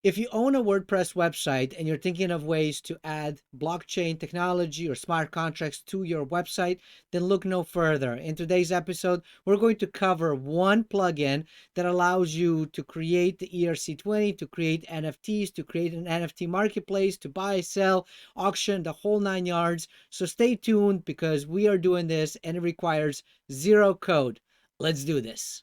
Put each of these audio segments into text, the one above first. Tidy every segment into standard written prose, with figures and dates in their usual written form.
If you own a WordPress website and you're thinking of ways to add blockchain technology or smart contracts to your website, then look no further. In today's episode, we're going to cover one plugin that allows you to create the ERC20, to create NFTs, to create an NFT marketplace, to buy, sell, auction, the whole nine yards. So stay tuned because we are doing this and it requires zero code. Let's do this.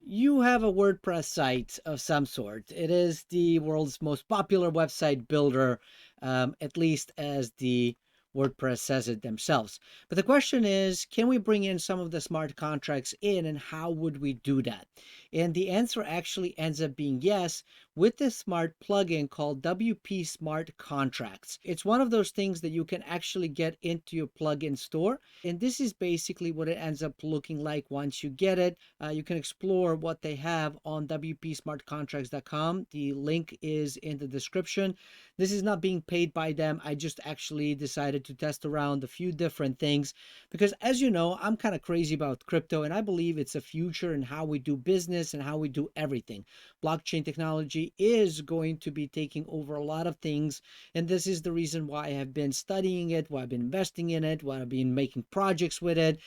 You have a WordPress site of some sort. It is the world's most popular website builder, at least as the WordPress says it themselves. But the question is, can we bring in some of the smart contracts in, and how would we do that? And the answer actually ends up being yes, with this smart plugin called WP Smart Contracts. It's one of those things that you can actually get into your plugin store. And this is basically what it ends up looking like once you get it. You can explore what they have on wpsmartcontracts.com. The link is in the description. This is not being paid by them. I just actually decided to test around a few different things because, as you know, I'm kind of crazy about crypto and I believe it's a future in how we do business and how we do everything. Blockchain technology is going to be taking over a lot of things, and this is the reason why I have been studying it, why I've been investing in it, why I've been making projects with it,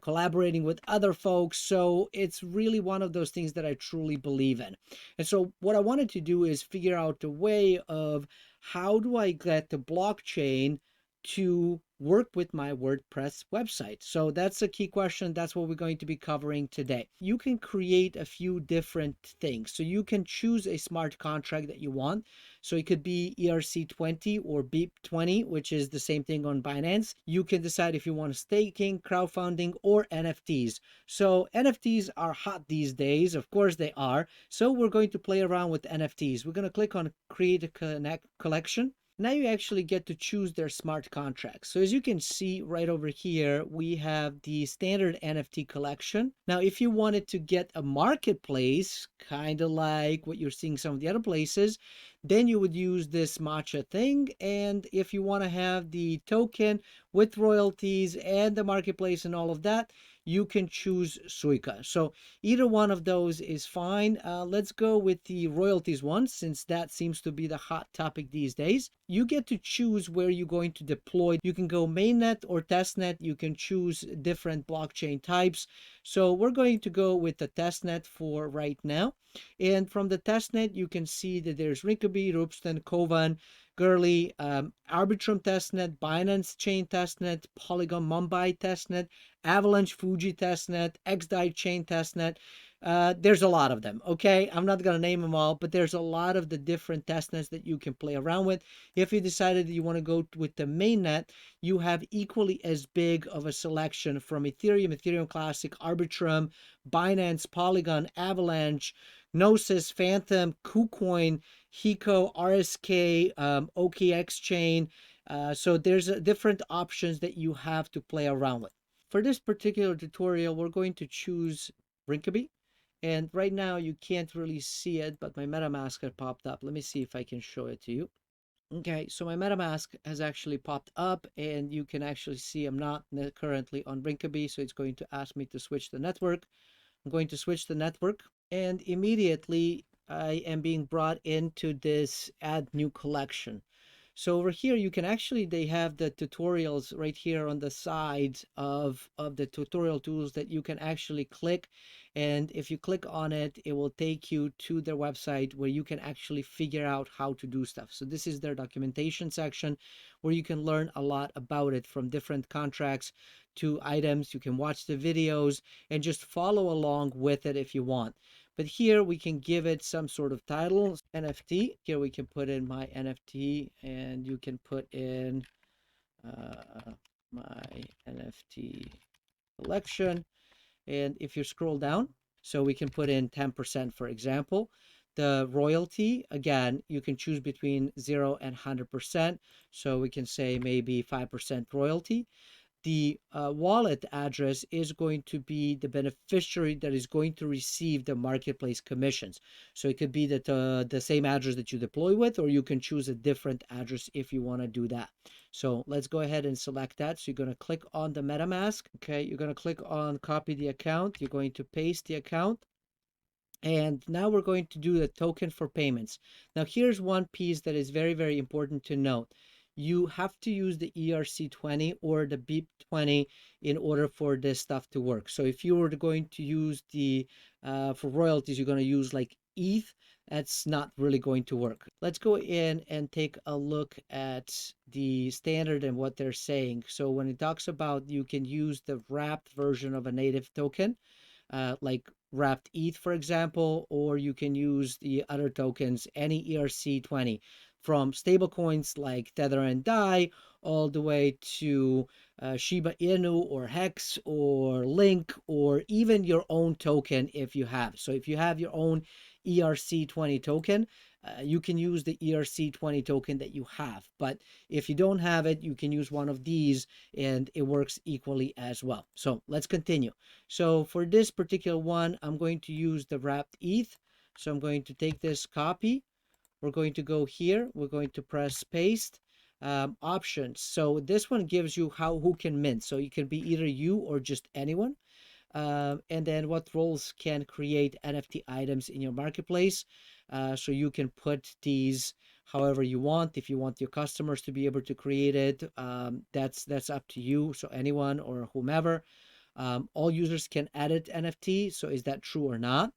collaborating with other folks. So it's really one of those things that I truly believe in. And so what I wanted to do is figure out a way of how do I get the blockchain to work with my WordPress website? So that's a key question. That's what we're going to be covering today. You can create a few different things. So you can choose a smart contract that you want. So it could be ERC20 or BIP20, which is the same thing on Binance. You can decide if you want staking, crowdfunding, or NFTs. So NFTs are hot these days. Of course they are. So we're going to play around with NFTs. We're going to click on Create a Collection. Now you actually get to choose their smart contracts. So as you can see right over here, we have the standard NFT collection. Now, if you wanted to get a marketplace, kind of like what you're seeing some of the other places, then you would use this matcha thing. And if you want to have the token with royalties and the marketplace and all of that, you can choose Suica. So either one of those is fine. Let's go with the royalties one, since that seems to be the hot topic these days. You get to choose where you're going to deploy. You can go mainnet or testnet. You can choose different blockchain types. So we're going to go with the testnet for right now. And from the testnet, you can see that there's Rinkeby, Rupston, Kovan, Gurley, Arbitrum testnet, Binance Chain testnet, Polygon Mumbai testnet, Avalanche Fuji testnet, XDAI Chain testnet. There's a lot of them, okay? I'm not going to name them all, but there's a lot of the different testnets that you can play around with. If you decided that you want to go with the mainnet, you have equally as big of a selection from Ethereum, Ethereum Classic, Arbitrum, Binance, Polygon, Avalanche, Gnosis, Phantom, KuCoin, Hiko, RSK, OKX Chain. So there's different options that you have to play around with. For this particular tutorial, we're going to choose Rinkeby. And right now you can't really see it, but my MetaMask had popped up. Let me see if I can show it to you. Okay, so my MetaMask has actually popped up and you can actually see I'm not currently on Rinkeby, so it's going to ask me to switch the network. I'm going to switch the network and immediately I am being brought into this add new collection. So over here, you can actually, they have the tutorials right here on the sides of the tutorial tools that you can actually click. And if you click on it, it will take you to their website where you can actually figure out how to do stuff. So this is their documentation section where you can learn a lot about it, from different contracts to items. You can watch the videos and just follow along with it if you want. But here we can give it some sort of title, NFT. Here we can put in my NFT, and you can put in my NFT collection. And if you scroll down, so we can put in 10%, for example. The royalty, again, you can choose between 0 and 100%. So we can say maybe 5% royalty. the wallet address is going to be the beneficiary that is going to receive the marketplace commissions. So it could be that the same address that you deploy with, or you can choose a different address if you want to do that. So let's go ahead and select that. So you're going to click on the MetaMask. Okay, you're going to click on copy the account. You're going to paste the account. And now we're going to do the token for payments. Now here's one piece that is very, very important to note. You have to use the ERC20 or the BIP20 in order for this stuff to work. So if you were going to use the, for royalties, you're going to use like ETH, that's not really going to work. Let's go in and take a look at the standard and what they're saying. So when it talks about you can use the wrapped version of a native token, like wrapped ETH, for example, or you can use the other tokens, any ERC20, from stablecoins like Tether and DAI, all the way to Shiba Inu or Hex or Link, or even your own token if you have. So if you have your own ERC20 token, you can use the ERC20 token that you have. But if you don't have it, you can use one of these and it works equally as well. So let's continue. So for this particular one, I'm going to use the wrapped ETH. So I'm going to take this copy. We're going to go here. We're going to press paste. Options. So this one gives you who can mint. So you can be either you or just anyone. And then what roles can create NFT items in your marketplace. So you can put these however you want. If you want your customers to be able to create it, that's up to you. So anyone or whomever. All users can edit NFT. So is that true or not?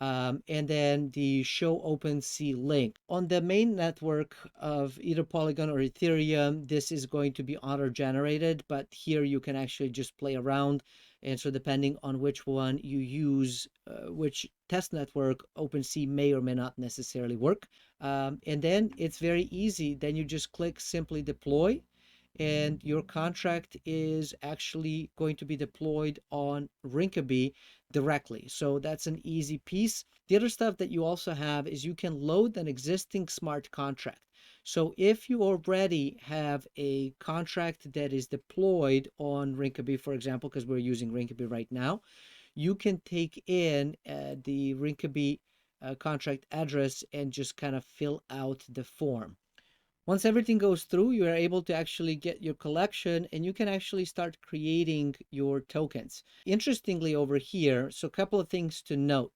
And then the show OpenSea link. On the main network of either Polygon or Ethereum, this is going to be auto-generated, but here you can actually just play around. And so depending on which one you use, which test network, OpenSea may or may not necessarily work. And then it's very easy. Then you just click simply deploy, and your contract is actually going to be deployed on Rinkeby directly. So that's an easy piece. The other stuff that you also have is you can load an existing smart contract. So if you already have a contract that is deployed on Rinkeby, for example, because we're using Rinkeby right now, you can take in the Rinkeby contract address and just kind of fill out the form. Once everything goes through, you are able to actually get your collection and you can actually start creating your tokens. Interestingly over here, so a couple of things to note.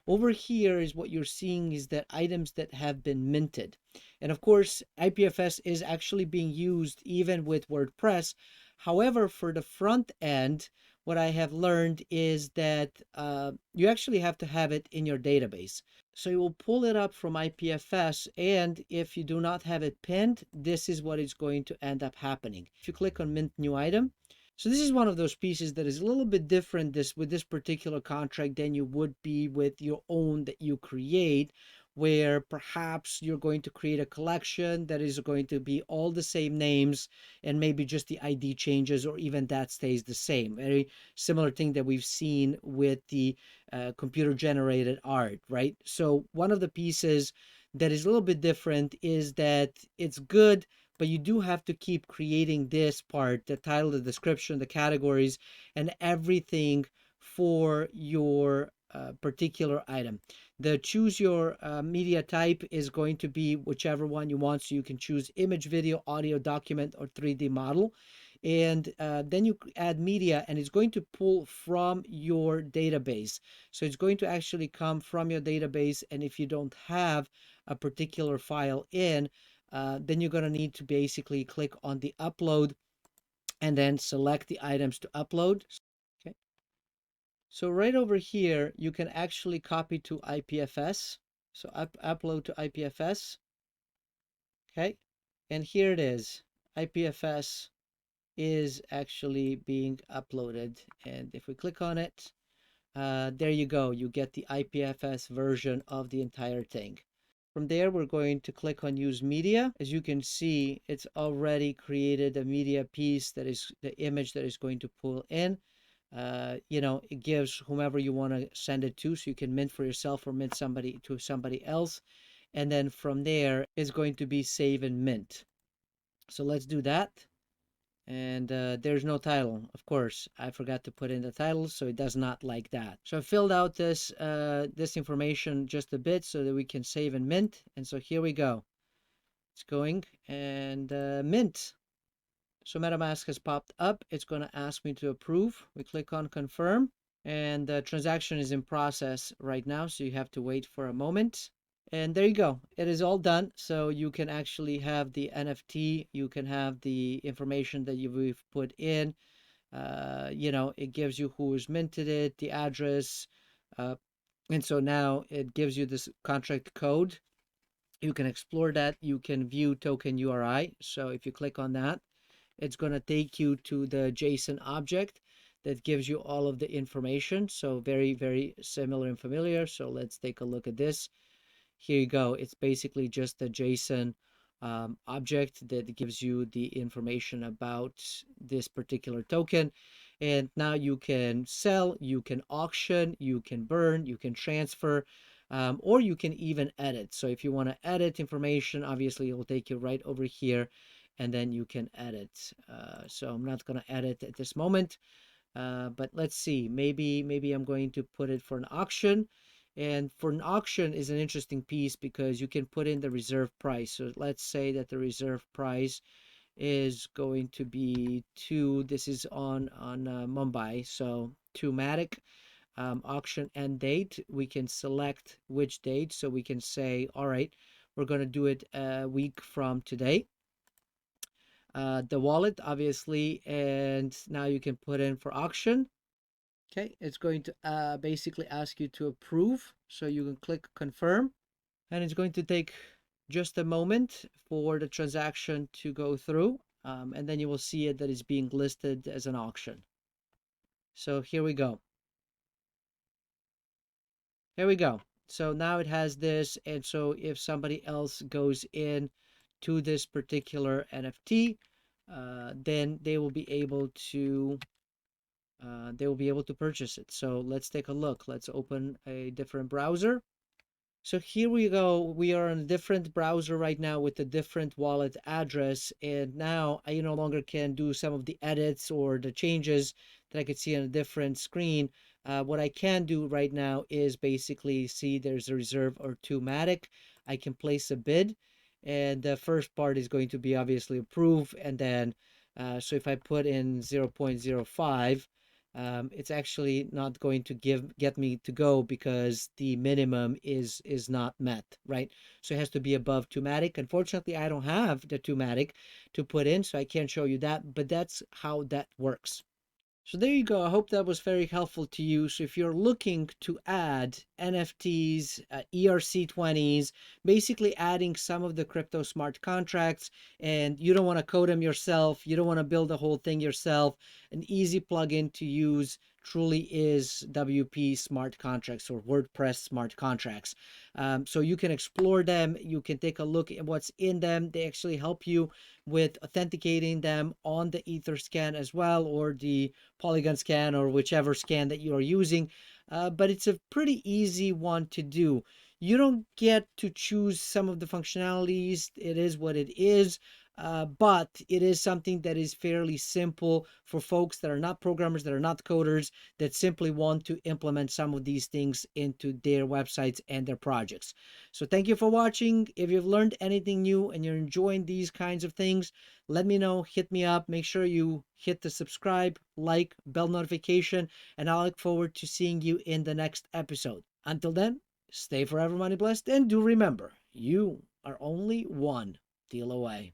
Over here is what you're seeing is that items that have been minted. And of course, IPFS is actually being used even with WordPress. However, for the front end, what I have learned is that you actually have to have it in your database. So you will pull it up from IPFS, and if you do not have it pinned, this is what is going to end up happening. If you click on mint new item, so this is one of those pieces that is a little bit different with this particular contract than you would be with your own that you create, where perhaps you're going to create a collection that is going to be all the same names and maybe just the ID changes, or even that stays the same. Very similar thing that we've seen with the computer generated art, right? So one of the pieces that is a little bit different is that it's good, but you do have to keep creating this part, the title, the description, the categories, and everything for your particular item. The choose your media type is going to be whichever one you want. So you can choose image, video, audio, document, or 3D model. And then you add media, and it's going to pull from your database. So it's going to actually come from your database. And if you don't have a particular file in, then you're going to need to basically click on the upload and then select the items to upload. Okay. So right over here, you can actually copy to IPFS. So upload to IPFS. Okay. And here it is. IPFS is actually being uploaded. And if we click on it, there you go. You get the IPFS version of the entire thing. From there, we're going to click on use media. As you can see, it's already created a media piece that is the image that is going to pull in. It gives whomever you want to send it to, so you can mint for yourself or mint to somebody else. And then from there, it's going to be save and mint. So let's do that. And there's no title. Of course, I forgot to put in the title, so it does not like that. So I filled out this information just a bit so that we can save and mint. And so here we go. It's going and mint. So MetaMask has popped up. It's going to ask me to approve. We click on confirm, and the transaction is in process right now, so you have to wait for a moment. And there you go. It is all done. So you can actually have the NFT. You can have the information that you've put in. It gives you who's minted it, the address. Uh, and so now it gives you this contract code. You can explore that. You can view token URI. So if you click on that, it's going to take you to the JSON object that gives you all of the information. So very, very similar and familiar. So let's take a look at this. Here you go. It's basically just a JSON object that gives you the information about this particular token. And now you can sell, you can auction, you can burn, you can transfer, or you can even edit. So if you want to edit information, obviously it will take you right over here, and then you can edit. So I'm not going to edit at this moment. But let's see, maybe I'm going to put it for an auction. And for an auction is an interesting piece because you can put in the reserve price. So let's say that the reserve price is going to be 2. This is on Mumbai, so 2 Matic. Auction end date, we can select which date. So we can say, all right, we're going to do it a week from today. The wallet, obviously, and now you can put in for auction. Okay, it's going to basically ask you to approve. So you can click confirm, and it's going to take just a moment for the transaction to go through. And then you will see it that is being listed as an auction. So here we go. Here we go. So now it has this. And so if somebody else goes in to this particular NFT, then they will be able to purchase it. So let's take a look. Let's open a different browser. So here we go. We are in a different browser right now with a different wallet address. And now I no longer can do some of the edits or the changes that I could see on a different screen. What I can do right now is basically see there's a reserve or 2 Matic. I can place a bid. And the first part is going to be obviously approve. And then, so if I put in 0.05, it's actually not going to get me to go because the minimum is not met, right? So it has to be above 2 Matic. Unfortunately, I don't have the 2 Matic to put in, so I can't show you that, but that's how that works. So there you go. I hope that was very helpful to you. So if you're looking to add NFTs, ERC20s, basically adding some of the crypto smart contracts, and you don't want to code them yourself, you don't want to build the whole thing yourself, an easy plugin to use truly is WP smart contracts or WordPress smart contracts. So you can explore them. You can take a look at what's in them. They actually help you with authenticating them on the Etherscan as well, or the Polygon scan, or whichever scan that you are using. But it's a pretty easy one to do. You don't get to choose some of the functionalities. It is what it is. But it is something that is fairly simple for folks that are not programmers, that are not coders, that simply want to implement some of these things into their websites and their projects. So thank you for watching. If you've learned anything new and you're enjoying these kinds of things, let me know, hit me up. Make sure you hit the subscribe, like, bell notification, and I look forward to seeing you in the next episode. Until then, stay forever money blessed, and do remember, you are only one deal away.